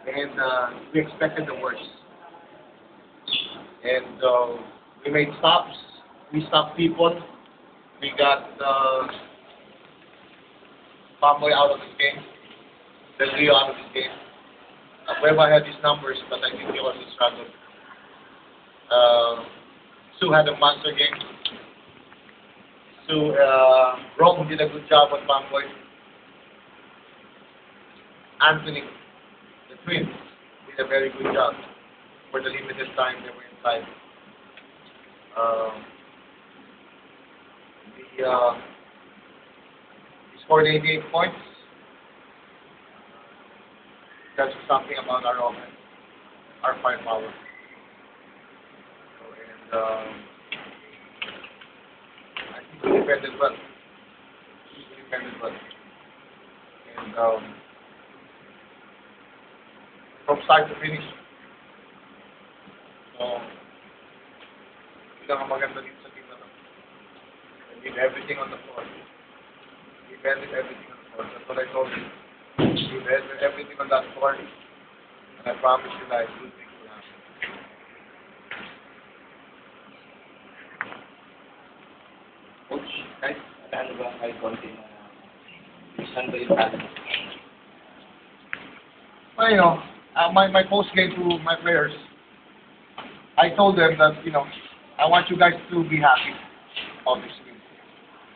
and we expected the worst. And we made stops. We stopped people. We got Pamboy out of this game. Del Rio out of this game. Cueva had his numbers, but I think he also struggled. Sue had a monster game. Sue, Rome did a good job on Pamboy. Anthony, the twins, did a very good job for the limited time they were inside. He scored 88 points. That's something about our offense, our firepower. And I think we defended well. We defended well. And from start to finish. So, yun ang maganda dito sa team na to. We did everything on the floor. We defended everything on the floor. That's what I told you. We defended everything on that floor. And I promise you guys, good things will happen. Coach, kahit ano ba kahit konti na saan ba yung talent? Well, you know, my post game to my players, I told them that, you know, I want you guys to be happy about this game.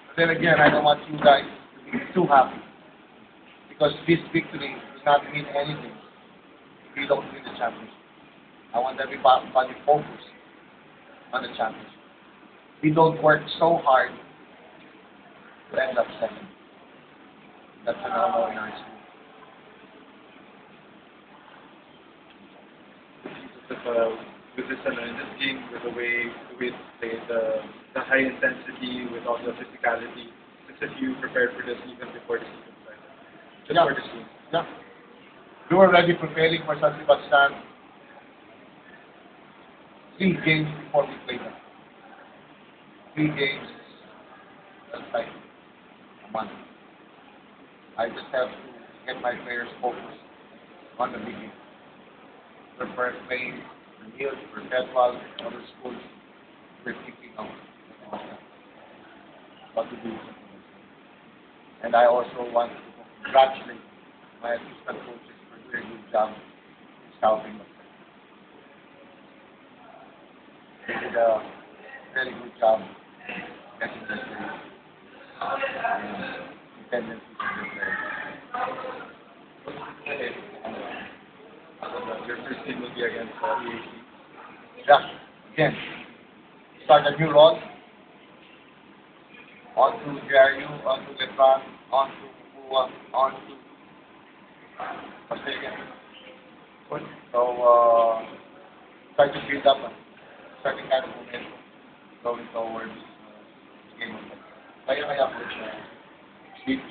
But then again, I don't want you guys to be too happy. Because this victory does not mean anything if we don't win the championship. I want everybody focused on the championship. We don't work so hard to end up second. That's a no-no in our school. With this in this game, with the way it's played, the high intensity, with all the physicality, as if you prepared for this even before the season started. Just for this game. Yeah. We were already preparing for San Sebastian 3 games before we played them. 3 games, that's like a month. I just have to get my players focused on the big game. Prepare playing the Neils, for Fedwal, other schools, we're thinking of what to do. And I also want to congratulate my assistant coaches for doing a good job in scouting them. They did a very good job getting the players and dependencies of their players. Your first game will be against EAC. Yeah, again, start a new run. On to JRU, on to Letran, on to Buwa, on to Australia. So, try to build up a certain kind of momentum going towards game of life. Kaya po siya, sleep.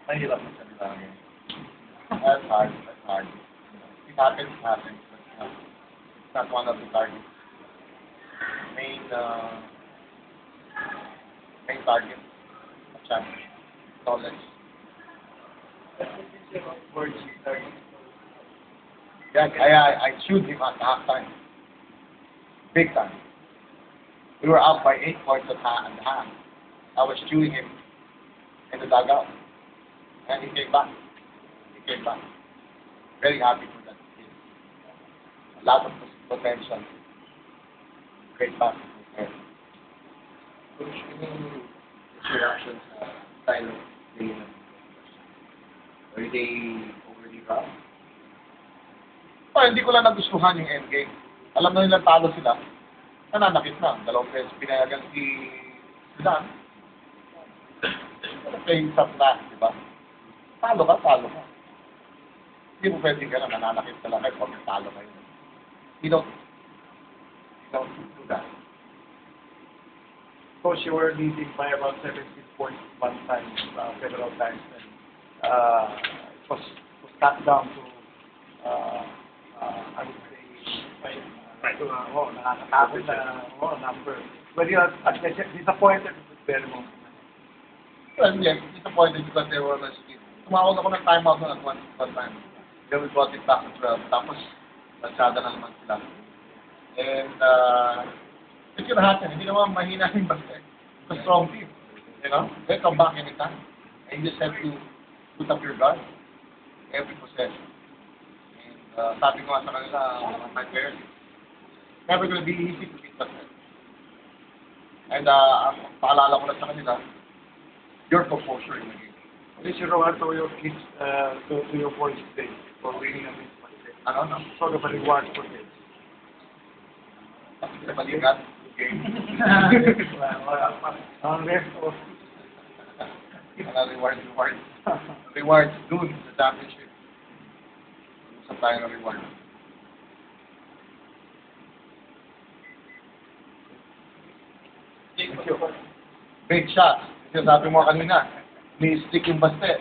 Mahirap mo sa nila. That's hard, that's hard. It happens, but it's not one of the targets. Main target of championship. Knowledge. Yeah, I chewed him at halftime. Big time. We were up by 8 points at half. I was chewing him in the dugout. And he came back. Came back. Very happy for that kid. A lot of potential. Great basketball player. Coach, what's your reaction sa style of play ng Were they overly rough? Well, hindi ko lang nagustuhan yung endgame. Alam na nilang talo sila. Nananakit na. Dalawang beses pinayagan si Dan. Playing tough na, di ba? Talo ka, talo ka. Hindi mo pwedeng ka na, nananakit ka lang kayo pag talo kayo. You don't do that. Coach, you were leading by about 17 points one time, several times. And, it was cut down to, I would say, nakakatakot na number. Were you disappointed with the very moment? Well, yes, disappointed because they were on a speed. tumawag ako ng timeout na at one time. Then we got it back to 12. Tapos, lansada na naman sila. And, it can happen. Hindi naman mahina yung basket. It's a strong team. You know? They come back anytime. And you just have to put up your guard every possession. And, sabi ko nga sa kanila, my players, never gonna be easy to beat basket. And, ang paalala ko lang sa kanila, your composure in the game. What is your reward to your kids, to your boys today for winning against Pacific? Ano? Sort of a reward for kids. Sa balikat, game. Wala pa. Ang rest of... Reward. Rewards dun sa championship. Sa tayo ng reward. Big shots. Kasi sabi mo kanina, may stick yung baste.